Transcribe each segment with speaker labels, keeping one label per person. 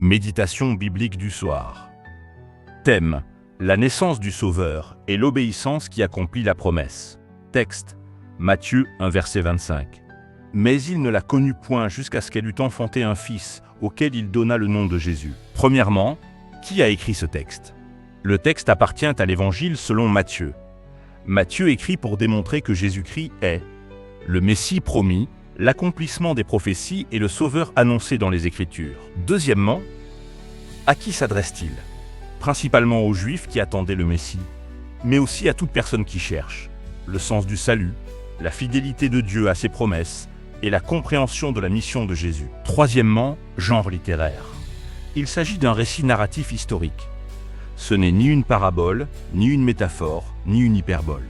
Speaker 1: Méditation biblique du soir. Thème: la naissance du Sauveur et l'obéissance qui accomplit la promesse. Texte: Matthieu 1, verset 25. Mais il ne la connut point jusqu'à ce qu'elle eût enfanté un fils, auquel il donna le nom de Jésus. Premièrement, qui a écrit ce texte? Le texte appartient à l'Évangile selon Matthieu. Matthieu écrit pour démontrer que Jésus-Christ est le Messie promis, l'accomplissement des prophéties et le Sauveur annoncé dans les Écritures. Deuxièmement, à qui s'adresse-t-il? Principalement aux Juifs qui attendaient le Messie, mais aussi à toute personne qui cherche le sens du salut, la fidélité de Dieu à ses promesses et la compréhension de la mission de Jésus. Troisièmement, genre littéraire. Il s'agit d'un récit narratif historique. Ce n'est ni une parabole, ni une métaphore, ni une hyperbole.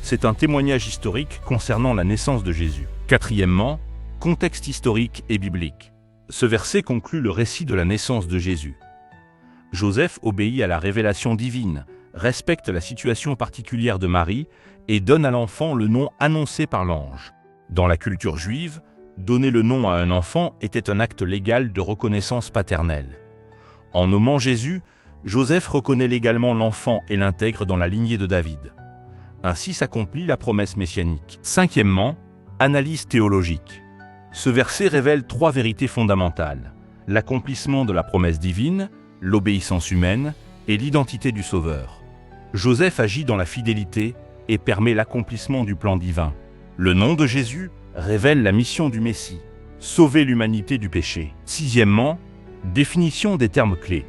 Speaker 1: C'est un témoignage historique concernant la naissance de Jésus. Quatrièmement, contexte historique et biblique. Ce verset conclut le récit de la naissance de Jésus. Joseph obéit à la révélation divine, respecte la situation particulière de Marie et donne à l'enfant le nom annoncé par l'ange. Dans la culture juive, donner le nom à un enfant était un acte légal de reconnaissance paternelle. En nommant Jésus, Joseph reconnaît légalement l'enfant et l'intègre dans la lignée de David. Ainsi s'accomplit la promesse messianique. Cinquièmement, analyse théologique. Ce verset révèle trois vérités fondamentales: l'accomplissement de la promesse divine, l'obéissance humaine et l'identité du Sauveur. Joseph agit dans la fidélité et permet l'accomplissement du plan divin. Le nom de Jésus révèle la mission du Messie: sauver l'humanité du péché. Sixièmement, définition des termes clés.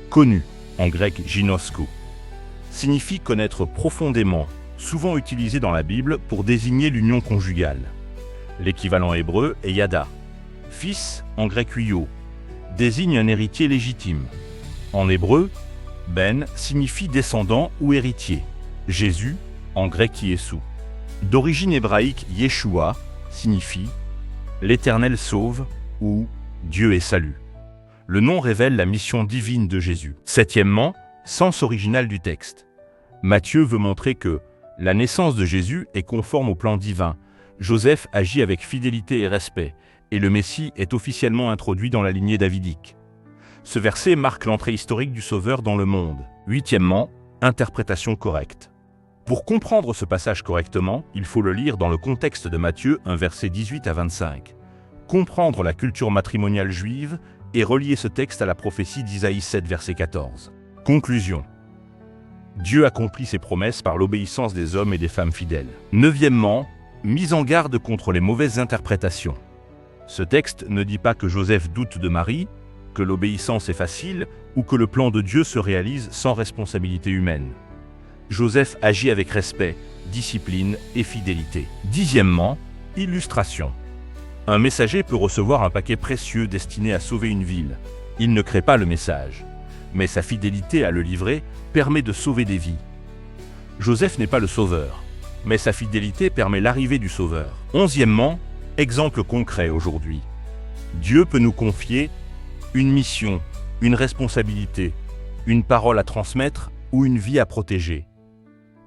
Speaker 1: Connu, en grec ginosko, signifie connaître profondément, souvent utilisé dans la Bible pour désigner l'union conjugale. L'équivalent hébreu est yada. Fils, en grec huio, désigne un héritier légitime. En hébreu, ben signifie descendant ou héritier. Jésus, en grec Yeshu. D'origine hébraïque, Yeshua signifie l'Éternel sauve ou Dieu est salut. Le nom révèle la mission divine de Jésus. Septièmement, sens original du texte. Matthieu veut montrer que la naissance de Jésus est conforme au plan divin. Joseph agit avec fidélité et respect, et le Messie est officiellement introduit dans la lignée davidique. Ce verset marque l'entrée historique du Sauveur dans le monde. Huitièmement, interprétation correcte. Pour comprendre ce passage correctement, il faut le lire dans le contexte de Matthieu 1, versets 18 à 25. Comprendre la culture matrimoniale juive et relier ce texte à la prophétie d'Isaïe 7, verset 14. Conclusion. Dieu accomplit ses promesses par l'obéissance des hommes et des femmes fidèles. Neuvièmement, mise en garde contre les mauvaises interprétations. Ce texte ne dit pas que Joseph doute de Marie, que l'obéissance est facile ou que le plan de Dieu se réalise sans responsabilité humaine. Joseph agit avec respect, discipline et fidélité. Dixièmement, illustration. Un messager peut recevoir un paquet précieux destiné à sauver une ville. Il ne crée pas le message, mais sa fidélité à le livrer permet de sauver des vies. Joseph n'est pas le sauveur, mais sa fidélité permet l'arrivée du Sauveur. Onzièmement, exemple concret aujourd'hui. Dieu peut nous confier une mission, une responsabilité, une parole à transmettre ou une vie à protéger.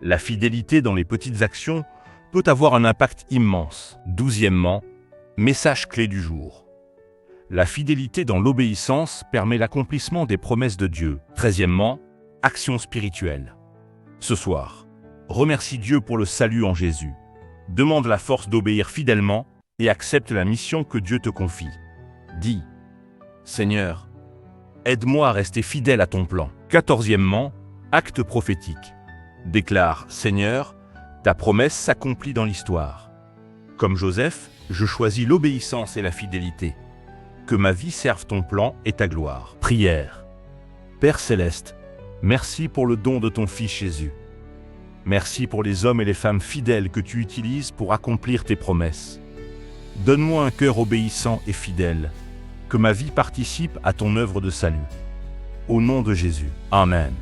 Speaker 1: La fidélité dans les petites actions peut avoir un impact immense. Douzièmement, message clé du jour. La fidélité dans l'obéissance permet l'accomplissement des promesses de Dieu. Treizièmement, action spirituelle. Ce soir, remercie Dieu pour le salut en Jésus. Demande la force d'obéir fidèlement et accepte la mission que Dieu te confie. Dis: Seigneur, aide-moi à rester fidèle à ton plan. Quatorzièmement, acte prophétique. Déclare: Seigneur, ta promesse s'accomplit dans l'histoire. Comme Joseph, je choisis l'obéissance et la fidélité. Que ma vie serve ton plan et ta gloire. Prière. Père céleste, merci pour le don de ton Fils Jésus. Merci pour les hommes et les femmes fidèles que tu utilises pour accomplir tes promesses. Donne-moi un cœur obéissant et fidèle. Que ma vie participe à ton œuvre de salut. Au nom de Jésus. Amen.